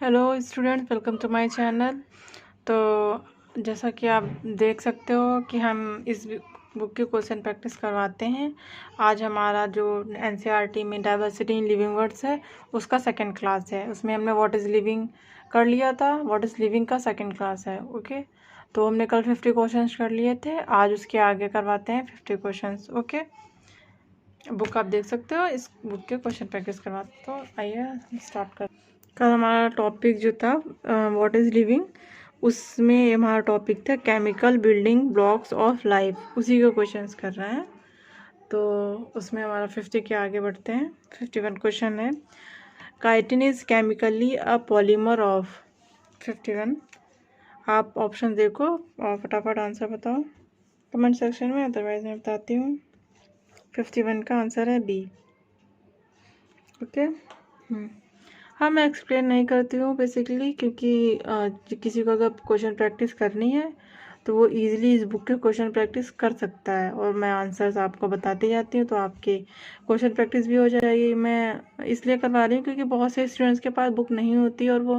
Hello student, welcome to my channel. तो जैसा कि आप देख सकते हो कि हम इस बुक की क्वेश्चन प्रैक्टिस करवाते हैं। आज हमारा जो एनसीईआरटी में डाइवर्सिटी इन लिविंग वर्ड्स है उसका सेकंड क्लास है। उसमें हमने व्हाट इज़ लिविंग कर लिया था, व्हाट इज़ लिविंग का सेकंड क्लास है। ओके, तो हमने कल 50 क्वेश्चन कर लिए थे, आज उसके आगे करवाते हैं 50 क्वेश्चन। ओके, बुक आप देख सकते हो, इस बुक के क्वेश्चन प्रैक्टिस करवाते। तो आइए स्टार्ट कर। कल हमारा टॉपिक जो था व्हाट इज़ लिविंग, उसमें हमारा टॉपिक था chemical building blocks of life, उसी के क्वेश्चंस कर रहे हैं। तो उसमें हमारा 50 के आगे बढ़ते हैं। 51 क्वेश्चन है, chitin is chemically a polymer of 51। आप ऑप्शन देखो और फटाफट आंसर बताओ कमेंट सेक्शन में, अदरवाइज मैं बताती हूँ। 51 का आंसर है बी। ओके, हाँ, मैं एक्सप्लेन नहीं करती हूँ बेसिकली, क्योंकि किसी को अगर क्वेश्चन प्रैक्टिस करनी है तो वो इजीली इस बुक के क्वेश्चन प्रैक्टिस कर सकता है, और मैं आंसर्स आपको बताती जाती हूँ तो आपके क्वेश्चन प्रैक्टिस भी हो जाएगी। मैं इसलिए करवा रही हूँ क्योंकि बहुत से स्टूडेंट्स के पास बुक नहीं होती और वो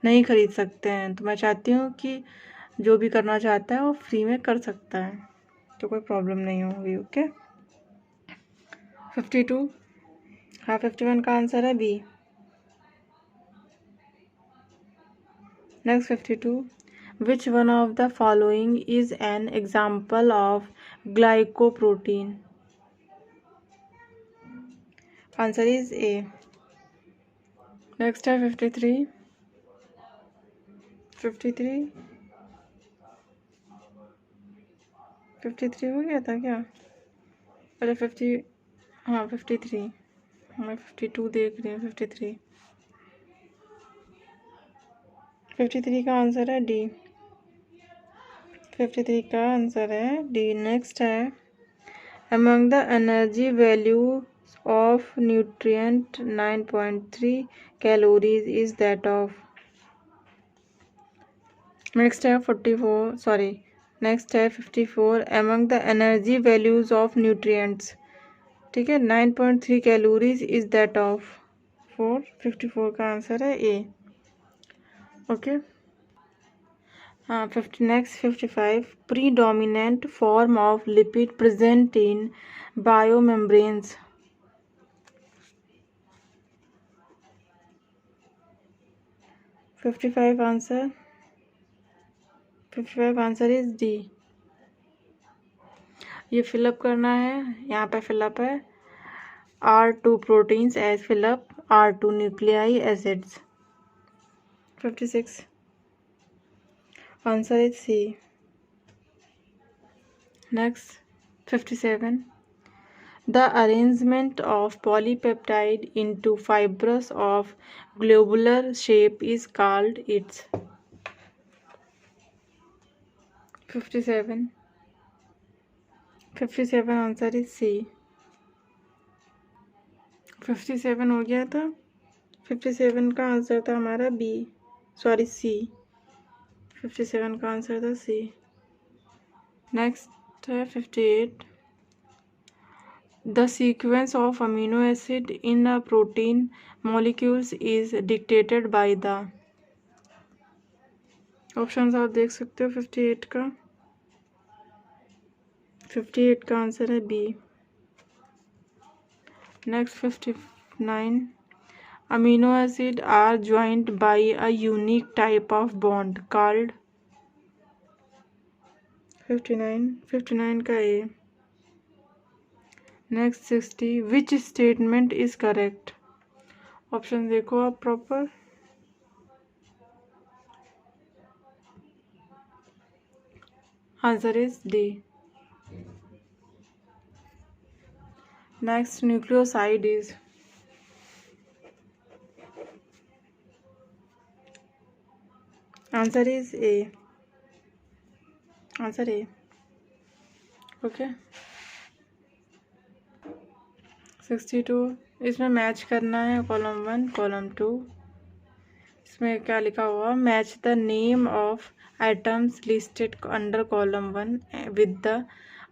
नहीं खरीद सकते हैं। तो मैं चाहती हूँ कि जो भी करना चाहता है वो फ्री में कर सकता है, तो कोई प्रॉब्लम नहीं होगी। ओके, 52, हाँ 51 का आंसर है B. Next 52. Which one of the following is an example of glycoprotein? Answer is A. Next है 53. 53. 53 हो गया था क्या? अरे 50, हाँ 53, मैं 52 देख रही हूँ। 53, 53 का आंसर है डी। 53 का आंसर है डी। नेक्स्ट है, among the energy values of nutrient 9.3 calories is that of. Next है 54, among the energy values of nutrients, ठीक है, 9.3 कैलोरीज इज दैट ऑफ 4। 54 का आंसर है ए। ओके, हाँ 50। Next 55, predominant form of lipid present in biomembranes. 55 answer, 55 answer is D. ये fill up करना है, यहाँ पे फिलअप है R2 proteins as fill up R2 nucleic acids. 56 answer is C. Next 57, the arrangement of polypeptide into fibers of globular shape is called its. 57 answer is C. 57 हो गया था। 57 का आंसर था हमारा बी, सॉरी सी। 57 का answer था सी। Next है 58, the sequence of amino acid in a protein molecules is dictated by the. Options आप देख सकते हो 58 का। 58 का आंसर है B. Next 59, amino acid are joined by a unique type of bond called. 59 का A. Next 60, which statement is correct? Option देखो आप proper. Answer is D. Next nucleoside is. Answer is A. Answer A. Okay, 62, इसमें match करना है column 1 column 2। इसमें क्या लिखा हुआ, match the name of items listed under column 1 with the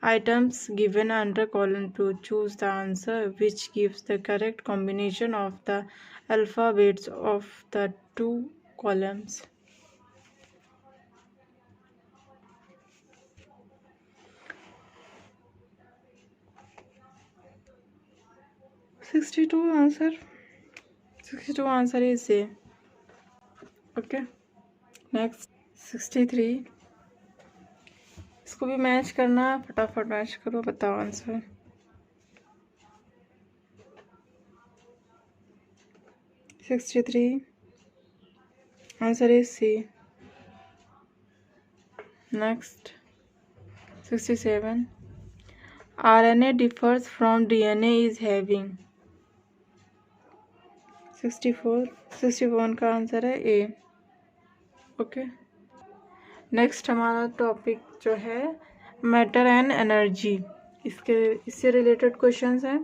items given under column 2. Choose the answer which gives the correct combination of the alphabets of the two columns. answer 62 answer is A. Okay, next 63. इसको भी match करना, फटाफट match करो, बताओ answer. 63 answer is C. Next 67. RNA differs from DNA is having. 61 का answer है A. Okay, next हमारा topic जो है मैटर एंड एनर्जी, इससे रिलेटेड क्वेश्चंस हैं.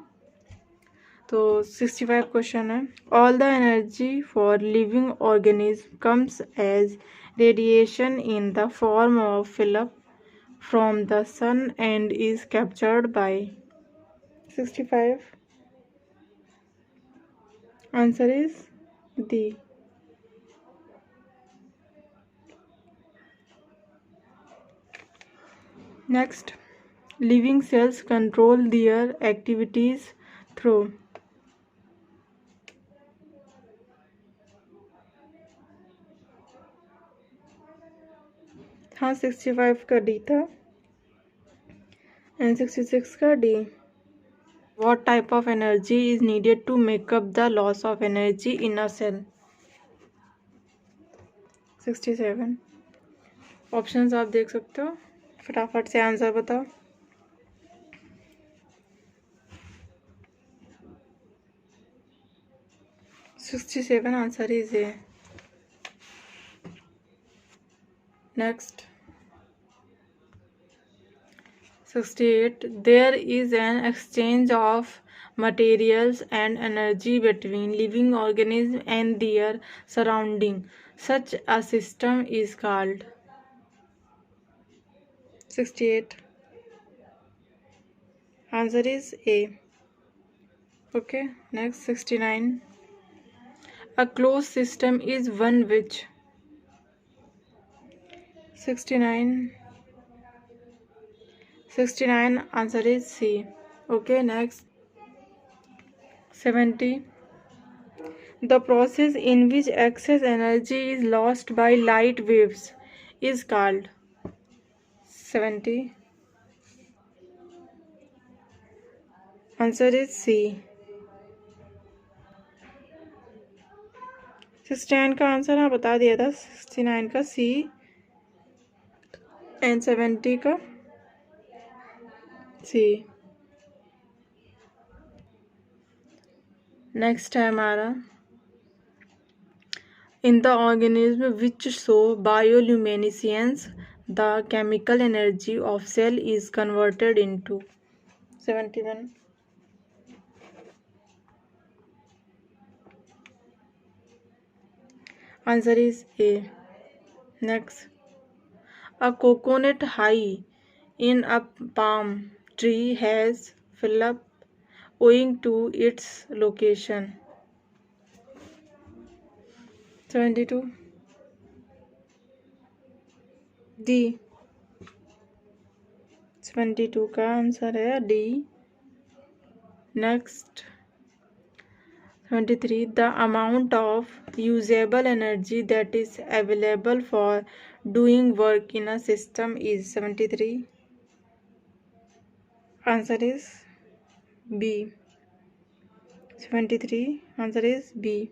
तो 65 क्वेश्चन है. All the energy for living organism comes as radiation in the form of fill up from the sun and is captured by. 65 answer is D. Next, living cells control their activities through. हाँ, 65 का D था and 66 का D. What type of energy is needed to make up the loss of energy in a cell? 67. Options आप देख सकते हो, फटाफट से आंसर बताओ. 67 answer is A. Next 68. There is an exchange of materials and energy between living organisms and their surrounding. Such a system is called. 68 answer is A. Okay, next 69. A closed system is one which. 69 answer is C. Okay, next 70. The process in which excess energy is lost by light waves is called. 70 answer is C. 69 का answer हाँ बता दिया था. 69 का C and 70 का C. Next है हमारा in the organism which show bioluminescence the chemical energy of cell is converted into. 71 answer is A. Next, a coconut high in a palm tree has fell up owing to its location. 72 D. 72 का answer है D. Next 73. The amount of usable energy that is available for doing work in a system is. 73 answer is B. 73 answer is B.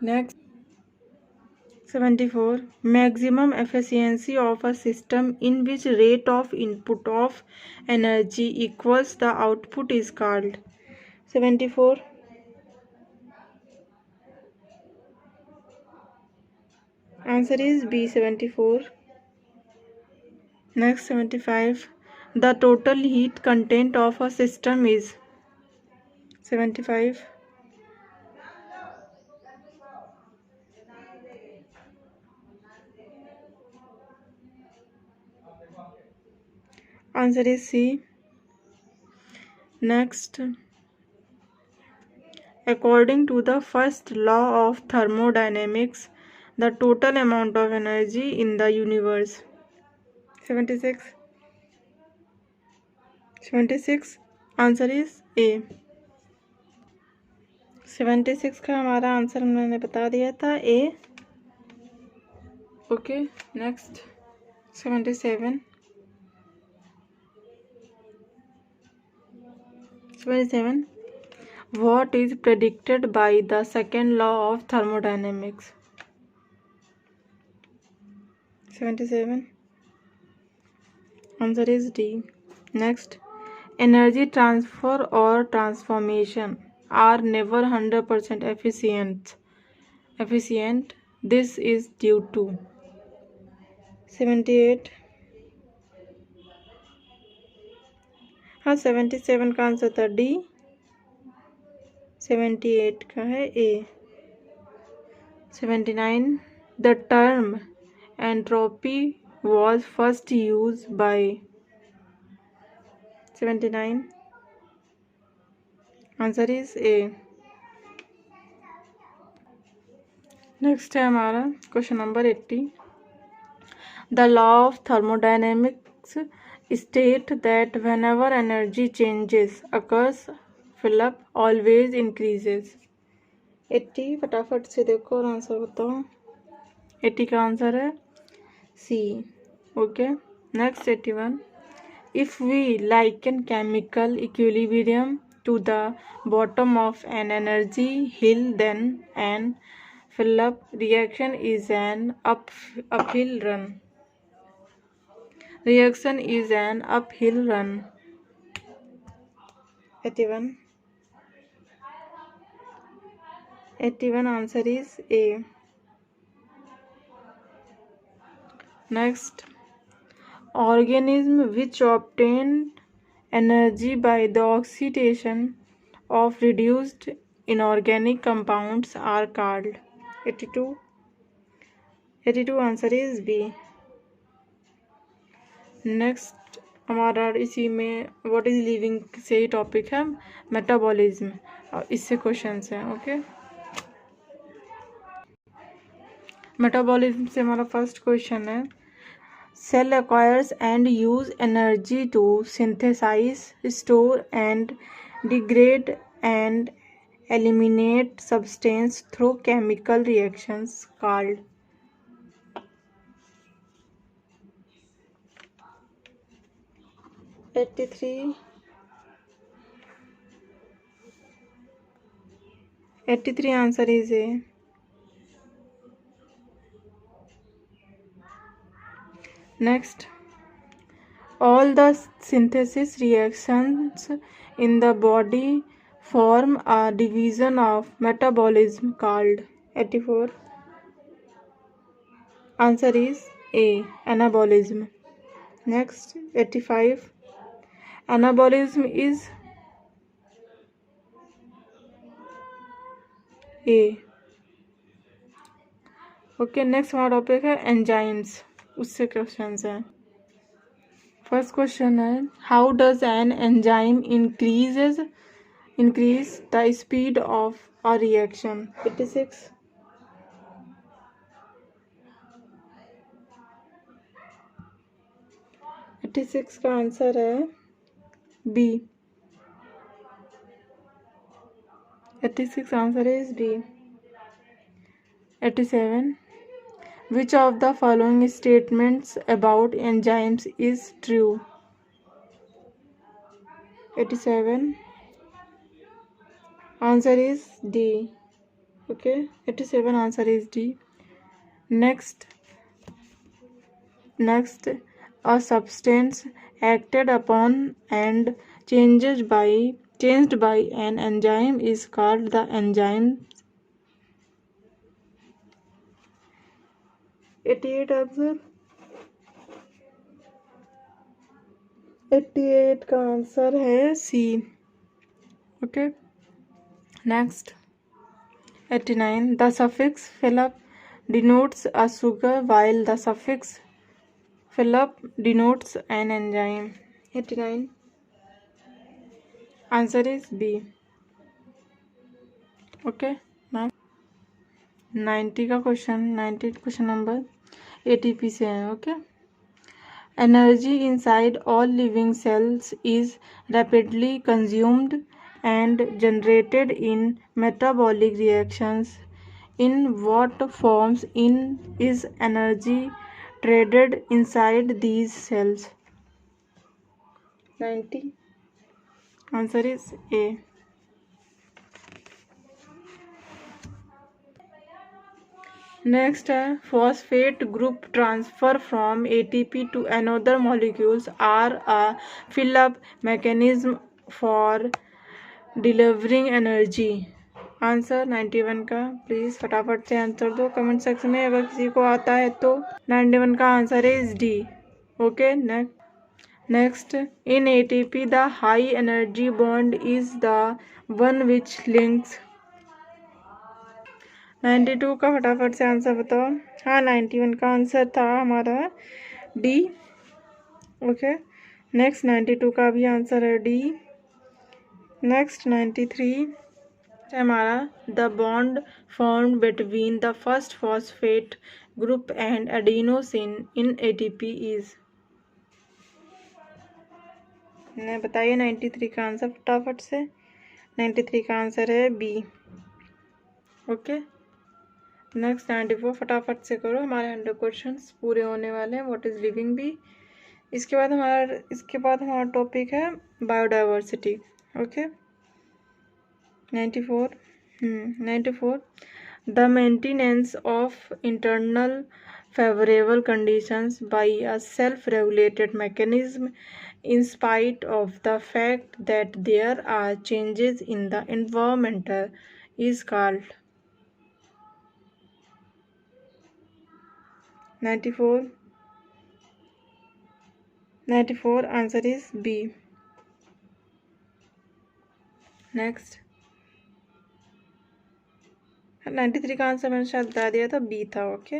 Next 74. Maximum efficiency of a system in which rate of input of energy equals the output is called. 74 answer is B. 74. Next 75. The total heat content of a system is. 75 answer is C. Next, according to the first law of thermodynamics, the total amount of energy in the universe? 76. 76 answer is A. 76 का हमारा answer मैंने बता दिया था A. Okay next 77। 77 what is predicted by the second law of thermodynamics? 77 answer is D। next energy transfer or transformation are never 100% efficient. This is due to 78। हाँ 77 का answer था D. 78 का है ए। 79 the term entropy was first used by 79 answer is A. Next है हमारा question number 80। The law of thermodynamics state that whenever energy changes occurs fill up always increases। 80 फटाफट से देखो और आंसर बताओ। 80 का आंसर है C. Okay next 81 if we liken chemical equilibrium to the bottom of an energy hill then an fill up reaction is an uphill run। Reaction is an uphill run। 81 81 answer is A। next organism which obtain energy by the oxidation of reduced inorganic compounds are called 82 82 answer is B। Next हमारा इसी में what is living से ही topic है metabolism और इससे questions हैं। Okay metabolism से हमारा फर्स्ट क्वेश्चन है cell acquires and use energy to synthesise store and degrade and eliminate substance through chemical reactions called 83 83 answer is A। next all the synthesis reactions in the body form a division of metabolism called 84 answer is A anabolism। next 85 anabolism is A। Okay next हमारा topic है enzymes उससे questions हैं। First question है how does an enzyme increase the speed of a reaction 86 86 का answer है B. 86 answer is B। 87 which of the following statements about enzymes is true 87 answer is D। okay 87 answer is D। next a substance acted upon and changed by an enzyme is called the enzyme 88 answer 88 का answer है C. Okay next 89 the suffix Philip denotes a sugar while the suffix Philip denotes an enzyme 89 answer is B। okay next 90 का question, 90 question number ATP से है। Okay, energy inside all living cells is rapidly consumed and generated in metabolic reactions. In what forms is energy traded inside these cells? 90. Answer is A. Next है phosphate group transfer from ATP to another molecules are a fill-up mechanism for delivering energy. Answer 91 का please फटाफट से answer दो comment section में अगर किसी को आता है तो। 91 का answer is D. Okay, next in ATP the high energy bond is the one which links. 92 का फटाफट से आंसर बताओ। हाँ, 91 का आंसर था हमारा डी। ओके, नेक्स्ट 92 का भी आंसर है डी। नेक्स्ट 93 हमारा the bond formed between the first phosphate group and adenosine in ATP is. बताइए 93 का आंसर फटाफट से। 93 का आंसर है बी। ओके, नेक्स्ट 94 फटाफट से करो, हमारे 100 क्वेश्चंस पूरे होने वाले हैं। What is living b. इसके बाद हमारा टॉपिक है biodiversity. Okay, 94 the maintenance of internal favorable conditions by a self-regulated mechanism in spite of the fact that there are changes in the environment is called। 94 answer is B। Next 93 का answer मैंने शायद बता दिया था, B था। Okay,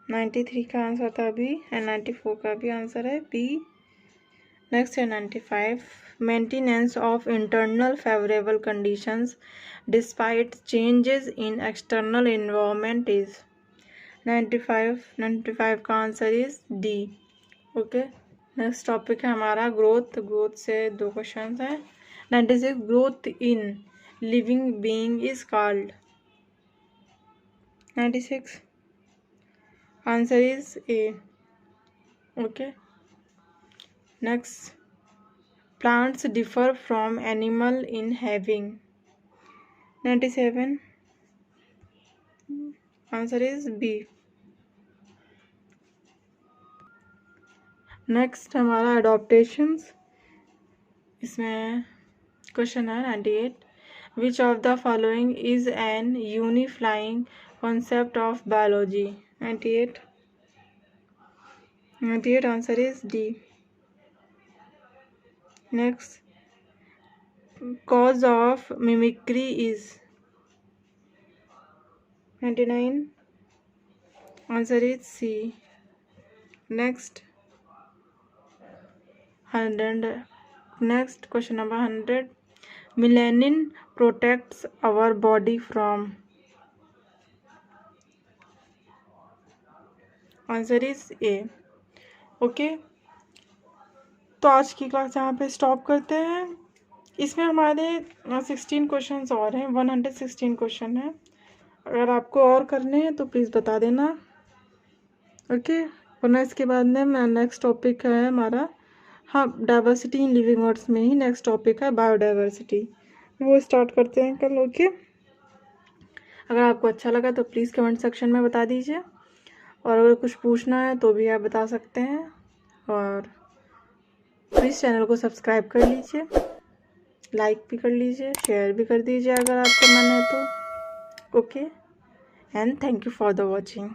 93 का answer था B and 94 का भी आंसर है बी। नेक्स्ट है 95 maintenance of internal favourable conditions despite changes in external environment is. 95 का answer is D. Okay, next topic है हमारा ग्रोथ से 2 क्वेश्चन हैं। 96 growth in living being is called. 96 answer is A. Okay, next plants differ from animal in having. 97 answer is B. Next हमारा adaptations, इसमें question है 98 which of the following is an unifying concept of biology. 98 answer is D. Next cause of mimicry is. 99 answer is C. Next question number 100 melanin protects our body from. Answer is A. Okay, तो आज की class यहाँ पे stop करते हैं। इसमें हमारे 16 questions और हैं, 116 क्वेश्चन हैं। अगर आपको और करने हैं तो प्लीज़ बता देना। ओके, वरना इसके बाद में नेक्स्ट टॉपिक है हमारा, हाँ, डाइवर्सिटी इन लिविंग वर्ड्स में ही नेक्स्ट टॉपिक है बायोडाइवर्सिटी, वो स्टार्ट करते हैं कल। ओके, अगर आपको अच्छा लगा तो प्लीज़ कमेंट सेक्शन में बता दीजिए, और अगर कुछ पूछना है तो भी आप बता सकते हैं, और प्लीज़ चैनल को सब्सक्राइब कर लीजिए, लाइक भी कर लीजिए, शेयर भी कर दीजिए अगर आपका मन है तो। Okay, and thank you for the watching.